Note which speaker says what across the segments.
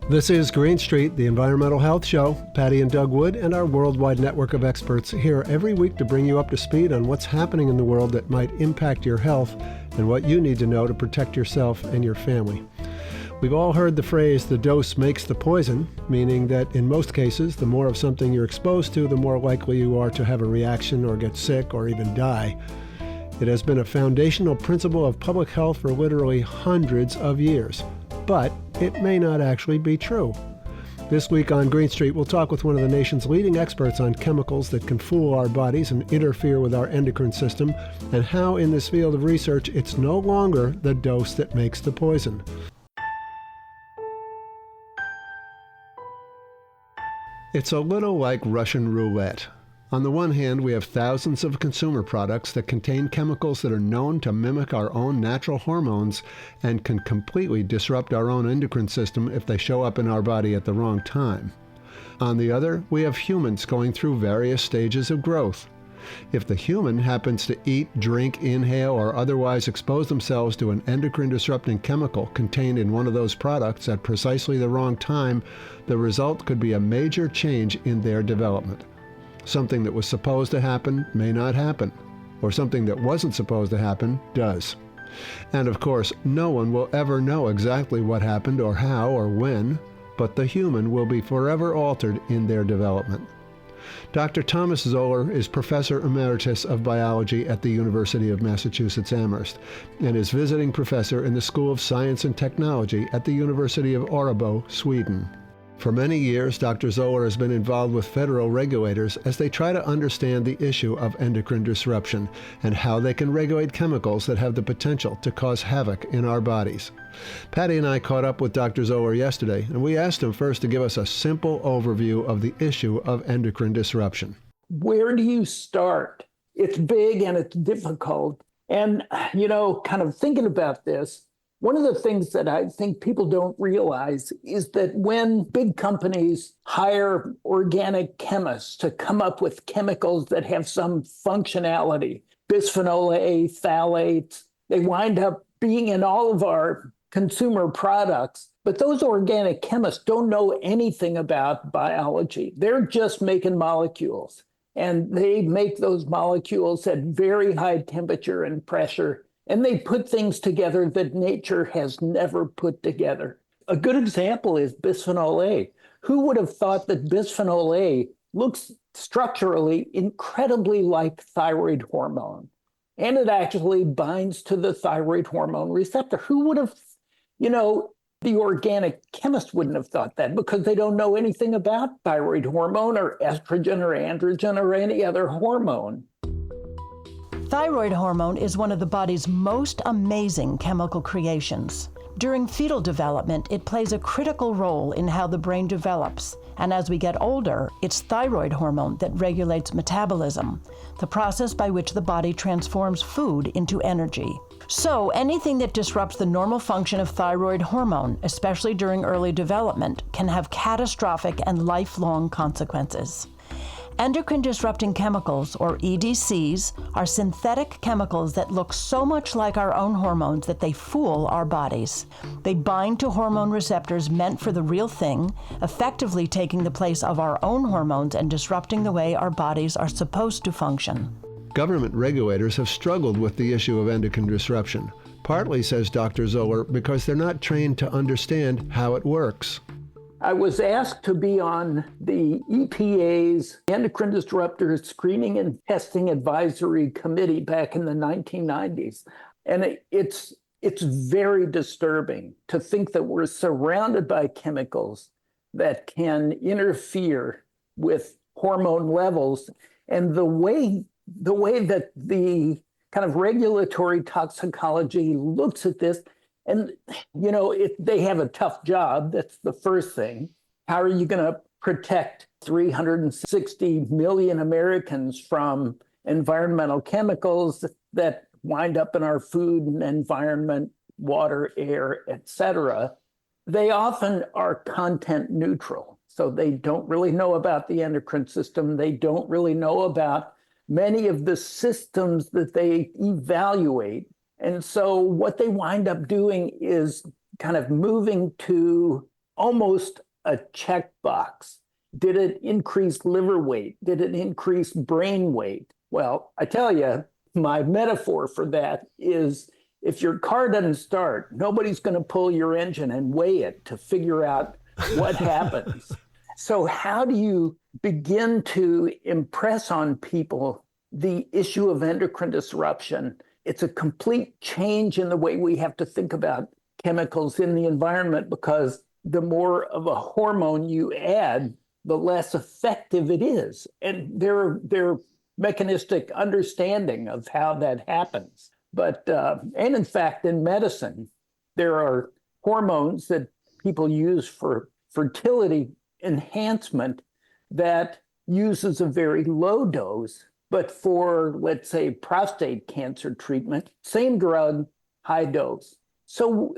Speaker 1: This is Green Street, the Environmental Health Show. Patty and Doug Wood and our worldwide network of experts here every week to bring you up to speed on what's happening in the world that might impact your health and what you need to know to protect yourself and your family. We've all heard the phrase, the dose makes the poison, meaning that in most cases, the more of something you're exposed to, the more likely you are to have a reaction or get sick or even die. It has been a foundational principle of public health for literally hundreds of years, but it may not actually be true. This week on Green Street, we'll talk with one of the nation's leading experts on chemicals that can fool our bodies and interfere with our endocrine system, and how in this field of research, it's no longer the dose that makes the poison. It's a little like Russian roulette. On the one hand, we have thousands of consumer products that contain chemicals that are known to mimic our own natural hormones and can completely disrupt our own endocrine system if they show up in our body at the wrong time. On the other, we have humans going through various stages of growth. If the human happens to eat, drink, inhale, or otherwise expose themselves to an endocrine disrupting chemical contained in one of those products at precisely the wrong time, the result could be a major change in their development. Something that was supposed to happen may not happen, or something that wasn't supposed to happen does. And of course, no one will ever know exactly what happened or how or when, but the human will be forever altered in their development. Dr. Thomas Zoeller is Professor Emeritus of Biology at the University of Massachusetts Amherst and is visiting professor in the School of Science and Technology at the University of Örebro, Sweden. For many years, Dr. Zoeller has been involved with federal regulators as they try to understand the issue of endocrine disruption and how they can regulate chemicals that have the potential to cause havoc in our bodies. Patty and I caught up with Dr. Zoeller yesterday, and we asked him first to give us a simple overview of the issue of endocrine disruption.
Speaker 2: Where do you start? It's big and it's difficult. And, kind of thinking about this, one of the things that I think people don't realize is that when big companies hire organic chemists to come up with chemicals that have some functionality, bisphenol A, phthalates, they wind up being in all of our consumer products. But those organic chemists don't know anything about biology. They're just making molecules. And they make those molecules at very high temperature and pressure. And they put things together that nature has never put together. A good example is bisphenol A. Who would have thought that bisphenol A looks structurally incredibly like thyroid hormone? And it actually binds to the thyroid hormone receptor. Who would have, the organic chemist wouldn't have thought that because they don't know anything about thyroid hormone or estrogen or androgen or any other hormone.
Speaker 3: Thyroid hormone is one of the body's most amazing chemical creations. During fetal development, it plays a critical role in how the brain develops. And as we get older, it's thyroid hormone that regulates metabolism, the process by which the body transforms food into energy. So anything that disrupts the normal function of thyroid hormone, especially during early development, can have catastrophic and lifelong consequences. Endocrine disrupting chemicals, or EDCs, are synthetic chemicals that look so much like our own hormones that they fool our bodies. They bind to hormone receptors meant for the real thing, effectively taking the place of our own hormones and disrupting the way our bodies are supposed to function.
Speaker 1: Government regulators have struggled with the issue of endocrine disruption, partly, says Dr. Zoeller, because they're not trained to understand how it works.
Speaker 2: I was asked to be on the EPA's Endocrine Disruptor Screening and Testing Advisory Committee back in the 1990s. And it's very disturbing to think that we're surrounded by chemicals that can interfere with hormone levels. And the way that the kind of regulatory toxicology looks at this, and, they have a tough job. That's the first thing. How are you going to protect 360 million Americans from environmental chemicals that wind up in our food and environment, water, air, et cetera? They often are content neutral. So they don't really know about the endocrine system. They don't really know about many of the systems that they evaluate. And so what they wind up doing is kind of moving to almost a checkbox. Did it increase liver weight? Did it increase brain weight? Well, I tell you, my metaphor for that is if your car doesn't start, nobody's going to pull your engine and weigh it to figure out what happens. So how do you begin to impress on people the issue of endocrine disruption? It's a complete change in the way we have to think about chemicals in the environment, because the more of a hormone you add, the less effective it is. And there are mechanistic understanding of how that happens. But, and in fact, in medicine, there are hormones that people use for fertility enhancement that uses a very low dose. But for, let's say, prostate cancer treatment, same drug, high dose. So,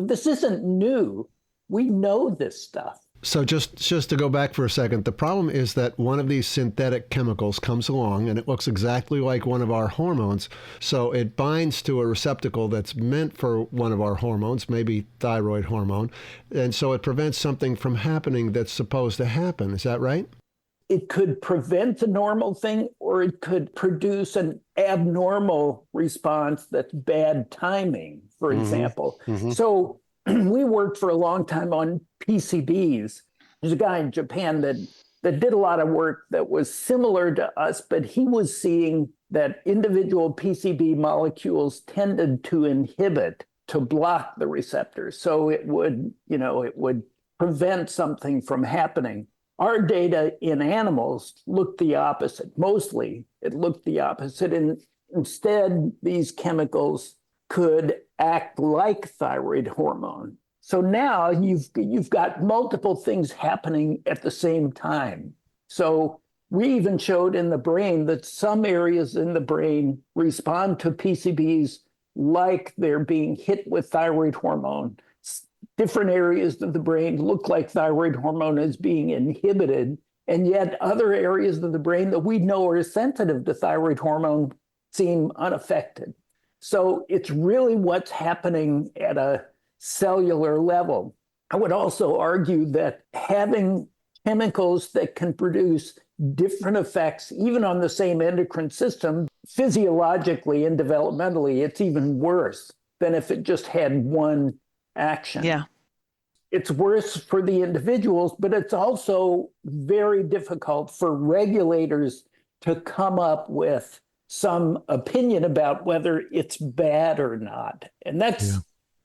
Speaker 2: this isn't new. We know this stuff.
Speaker 1: So just to go back for a second, the problem is that one of these synthetic chemicals comes along and it looks exactly like one of our hormones. So it binds to a receptacle that's meant for one of our hormones, maybe thyroid hormone. And so it prevents something from happening that's supposed to happen. Is that right?
Speaker 2: It could prevent the normal thing, or it could produce an abnormal response that's bad timing, for example. So we worked for a long time on PCBs. There's a guy in Japan that did a lot of work that was similar to us, but he was seeing that individual PCB molecules tended to inhibit, to block the receptors. So it would prevent something from happening. Our data in animals looked the opposite. Mostly it looked the opposite. And instead, these chemicals could act like thyroid hormone. So now you've got multiple things happening at the same time. So we even showed in the brain that some areas in the brain respond to PCBs like they're being hit with thyroid hormone. Different areas of the brain look like thyroid hormone is being inhibited, and yet other areas of the brain that we know are sensitive to thyroid hormone seem unaffected. So it's really what's happening at a cellular level. I would also argue that having chemicals that can produce different effects, even on the same endocrine system, physiologically and developmentally, it's even worse than if it just had one action.
Speaker 3: Yeah.
Speaker 2: It's worse for the individuals, but it's also very difficult for regulators to come up with some opinion about whether it's bad or not. And that's,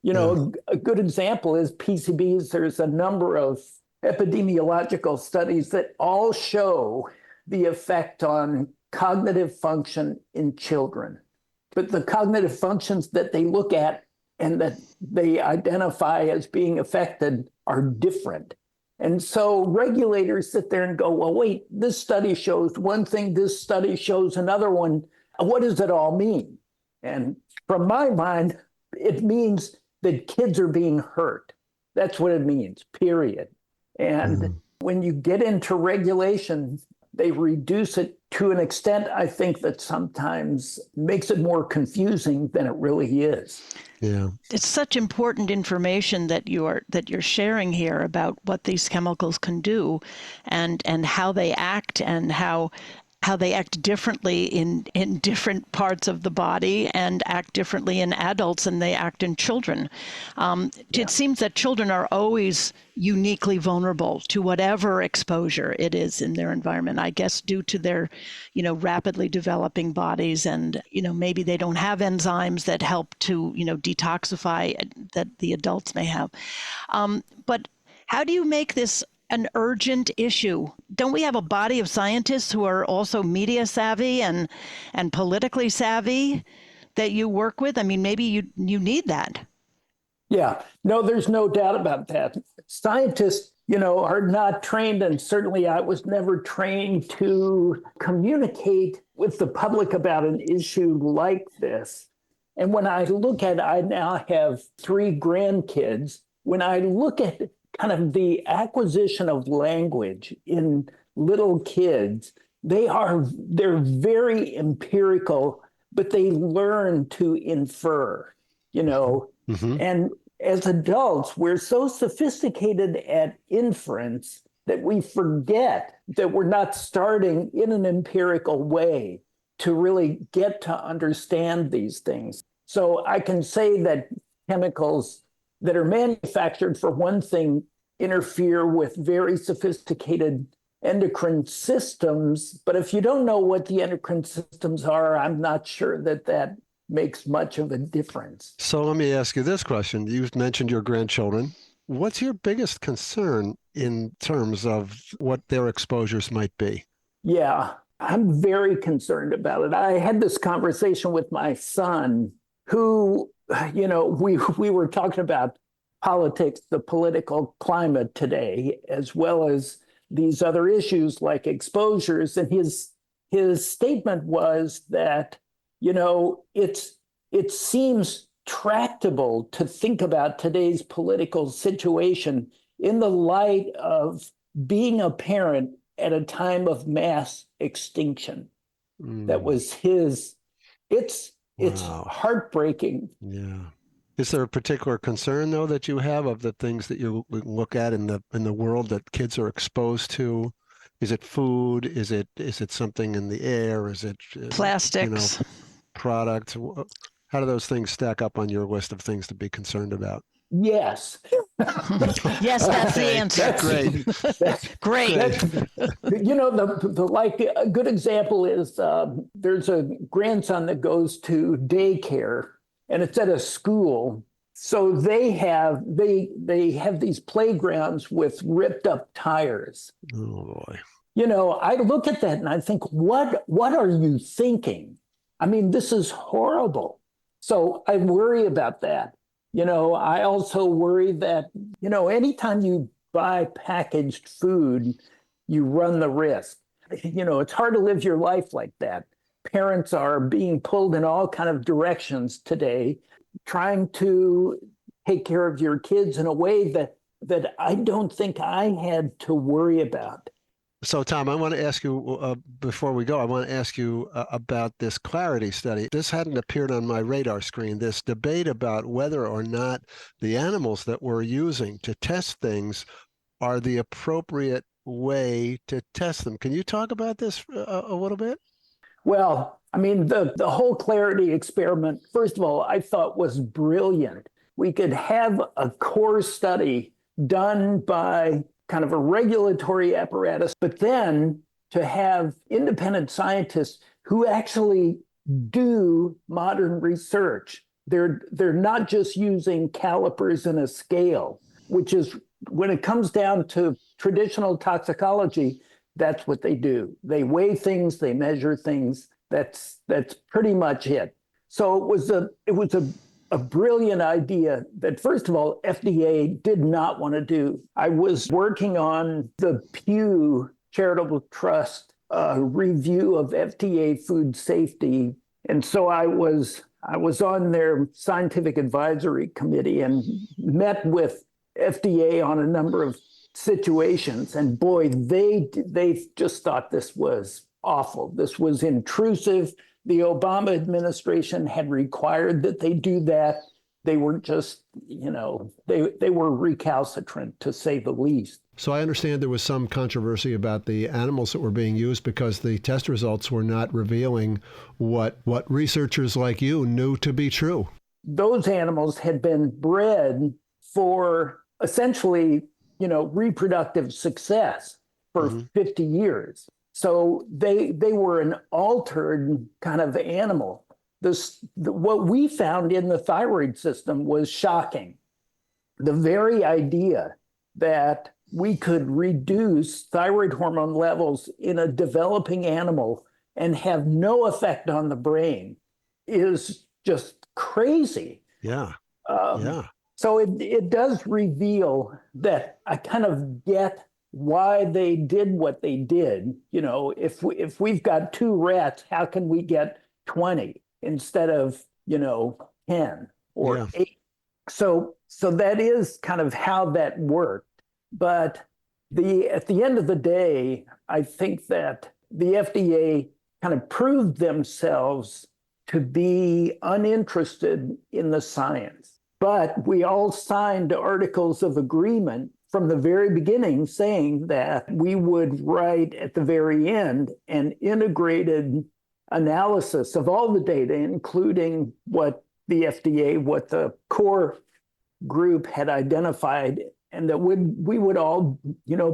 Speaker 2: a good example is PCBs. There's a number of epidemiological studies that all show the effect on cognitive function in children. But the cognitive functions that they look at and that they identify as being affected are different. And so regulators sit there and go, well, wait, this study shows one thing, this study shows another one. What does it all mean? And from my mind, it means that kids are being hurt. That's what it means, period. And when you get into regulation, they reduce it to an extent, I think, that sometimes makes it more confusing than it really is.
Speaker 1: Yeah.
Speaker 3: It's such important information that you're sharing here about what these chemicals can do and how they act and how they act differently in different parts of the body and act differently in adults than they act in children. It seems that children are always uniquely vulnerable to whatever exposure it is in their environment, I guess due to their, rapidly developing bodies and, maybe they don't have enzymes that help to, detoxify that the adults may have. But how do you make this an urgent issue? Don't we have a body of scientists who are also media savvy and politically savvy that you work with? I mean, maybe you need that.
Speaker 2: Yeah, no, there's no doubt about that. Scientists, are not trained, and certainly I was never trained to communicate with the public about an issue like this. And when I look at, I now have 3 grandkids. When I look at kind of the acquisition of language in little kids, they're very empirical, but they learn to infer, as adults, we're so sophisticated at inference that we forget that we're not starting in an empirical way to really get to understand these things. So I can say that chemicals that are manufactured, for one thing, interfere with very sophisticated endocrine systems. But if you don't know what the endocrine systems are, I'm not sure that that makes much of a difference.
Speaker 1: So let me ask you this question. You've mentioned your grandchildren. What's your biggest concern in terms of what their exposures might be?
Speaker 2: Yeah, I'm very concerned about it. I had this conversation with my son who, we were talking about politics, the political climate today, as well as these other issues like exposures. And his statement was that, it seems tractable to think about today's political situation in the light of being a parent at a time of mass extinction. That was it's
Speaker 1: Wow.
Speaker 2: heartbreaking.
Speaker 1: Yeah. Is there a particular concern, though, that you have of the things that you look at in the world that kids are exposed to? Is it food? Is it something in the air? Is it
Speaker 3: Plastics.
Speaker 1: Products? How do those things stack up on your list of things to be concerned about?
Speaker 2: Yes.
Speaker 3: Yes, that's the answer.
Speaker 1: Great.
Speaker 3: Great.
Speaker 2: Like a good example is there's a grandson that goes to daycare, and it's at a school. So they have these playgrounds with ripped up tires.
Speaker 1: Oh boy.
Speaker 2: I look at that and I think, what are you thinking? I mean, this is horrible. So I worry about that. I also worry that, anytime you buy packaged food, you run the risk. It's hard to live your life like that. Parents are being pulled in all kind of directions today, trying to take care of your kids in a way that I don't think I had to worry about.
Speaker 1: So, Tom, I want to ask you, before we go, I want to ask you about this Clarity study. This hadn't appeared on my radar screen, this debate about whether or not the animals that we're using to test things are the appropriate way to test them. Can you talk about this a little bit?
Speaker 2: Well, I mean, the whole Clarity experiment, first of all, I thought was brilliant. We could have a core study done by kind of a regulatory apparatus, but then to have independent scientists who actually do modern research. They're not just using calipers and a scale, which is, when it comes down to traditional toxicology, that's what they do. They weigh things, they measure things. That's pretty much it. So it was a brilliant idea that, first of all, FDA did not want to do. I was working on the Pew Charitable Trust review of FDA food safety. And so I was on their scientific advisory committee and met with FDA on a number of situations. And boy, they just thought this was awful. This was intrusive. The Obama administration had required that they do that. They were just, they were recalcitrant, to say the least.
Speaker 1: So I understand there was some controversy about the animals that were being used because the test results were not revealing what researchers like you knew to be true.
Speaker 2: Those animals had been bred for essentially, reproductive success for 50 years. So they were an altered kind of animal. What we found in the thyroid system was shocking. The very idea that we could reduce thyroid hormone levels in a developing animal and have no effect on the brain is just crazy.
Speaker 1: Yeah.
Speaker 2: So it does reveal that I kind of get why they did what they did. If we've got 2 rats, how can we get 20 instead of 10 or 8? So that is kind of how that worked. But at the end of the day, I think that the FDA kind of proved themselves to be uninterested in the science. But we all signed articles of agreement from the very beginning saying that we would write at the very end an integrated analysis of all the data, including what the FDA, what the core group had identified, and that we would all,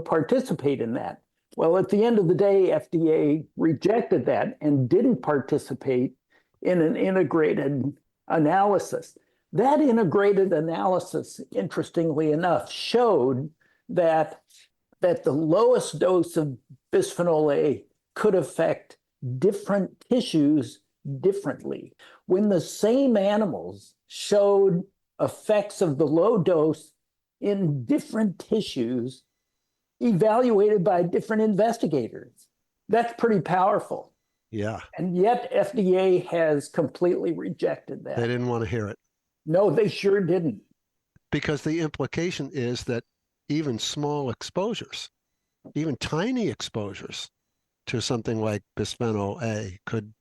Speaker 2: participate in that. Well, at the end of the day, FDA rejected that and didn't participate in an integrated analysis. That integrated analysis, interestingly enough, showed that the lowest dose of bisphenol A could affect different tissues differently. When the same animals showed effects of the low dose in different tissues evaluated by different investigators, that's pretty powerful.
Speaker 1: Yeah.
Speaker 2: And yet FDA has completely rejected that.
Speaker 1: They didn't want to hear it.
Speaker 2: No, they sure didn't.
Speaker 1: Because the implication is that even small exposures, even tiny exposures to something like bisphenol A could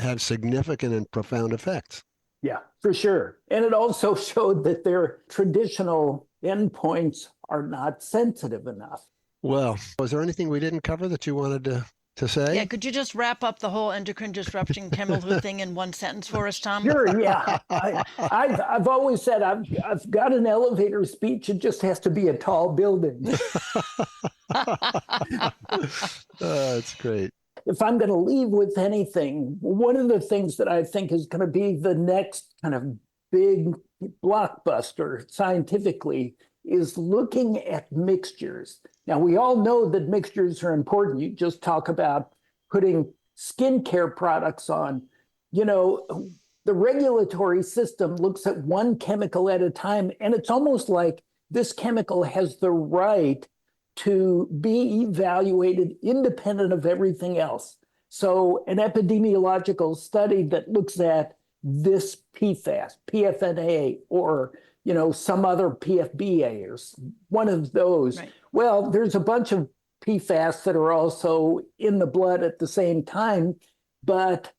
Speaker 1: have significant and profound effects.
Speaker 2: Yeah, for sure. And it also showed that their traditional endpoints are not sensitive enough.
Speaker 1: Well, was there anything we didn't cover that you wanted to say?
Speaker 3: Yeah, could you just wrap up the whole endocrine disrupting chemical thing in one sentence for us, Tom?
Speaker 2: Sure, yeah. I've always said I've got an elevator speech. It just has to be a tall building.
Speaker 1: That's great.
Speaker 2: If I'm going to leave with anything, one of the things that I think is going to be the next kind of big blockbuster scientifically is looking at mixtures. Now, we all know that mixtures are important. You just talk about putting skincare products on. The regulatory system looks at one chemical at a time, and it's almost like this chemical has the right to be evaluated independent of everything else. So an epidemiological study that looks at this PFAS, PFNA, or some other PFBA or one of those. Right. Well, there's a bunch of PFAS that are also in the blood at the same time. But,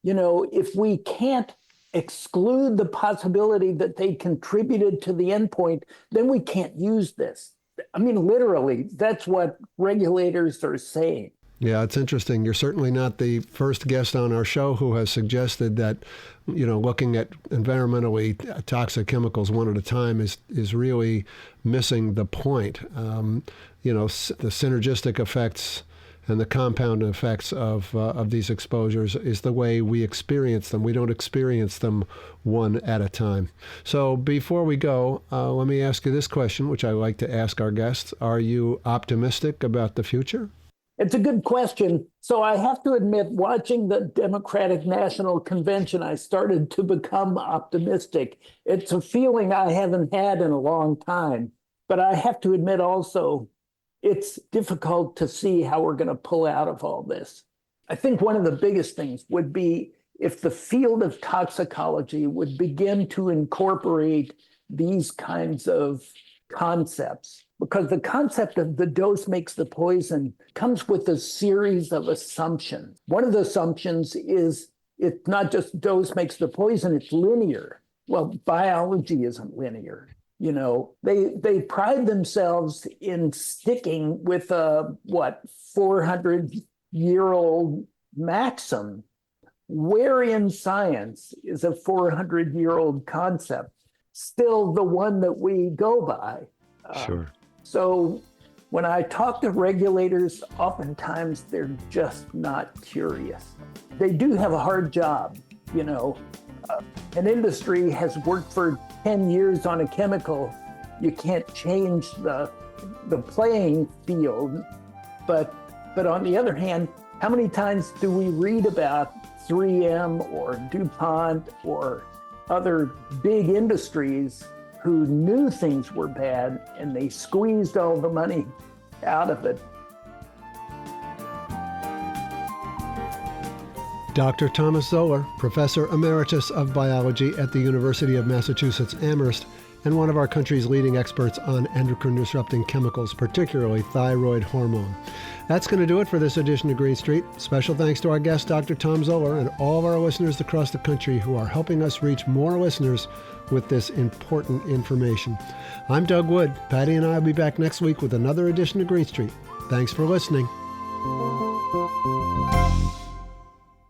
Speaker 2: if we can't exclude the possibility that they contributed to the endpoint, then we can't use this. I mean, literally, that's what regulators are saying.
Speaker 1: Yeah, it's interesting. You're certainly not the first guest on our show who has suggested that, looking at environmentally toxic chemicals one at a time is really missing the point. The synergistic effects and the compound effects of these exposures is the way we experience them. We don't experience them one at a time. So before we go, let me ask you this question, which I like to ask our guests. Are you optimistic about the future?
Speaker 2: It's a good question. So I have to admit, watching the Democratic National Convention, I started to become optimistic. It's a feeling I haven't had in a long time. But I have to admit also, it's difficult to see how we're going to pull out of all this. I think one of the biggest things would be if the field of toxicology would begin to incorporate these kinds of concepts, because the concept of the dose makes the poison comes with a series of assumptions. One of the assumptions is it's not just dose makes the poison, it's linear. Well, biology isn't linear. They pride themselves in sticking with a 400-year-old maxim. Where in science is a 400-year-old concept still the one that we go by?
Speaker 1: Sure.
Speaker 2: So when I talk to regulators, oftentimes they're just not curious. They do have a hard job. An industry has worked for 10 years on a chemical. You can't change the playing field. But on the other hand, how many times do we read about 3M or DuPont or other big industries who knew things were bad and they squeezed all the money out of it?
Speaker 1: Dr. Thomas Zoeller, Professor Emeritus of Biology at the University of Massachusetts Amherst and one of our country's leading experts on endocrine disrupting chemicals, particularly thyroid hormone. That's going to do it for this edition of Green Street. Special thanks to our guest, Dr. Tom Zoeller, and all of our listeners across the country who are helping us reach more listeners with this important information. I'm Doug Wood. Patty and I will be back next week with another edition of Green Street. Thanks for listening.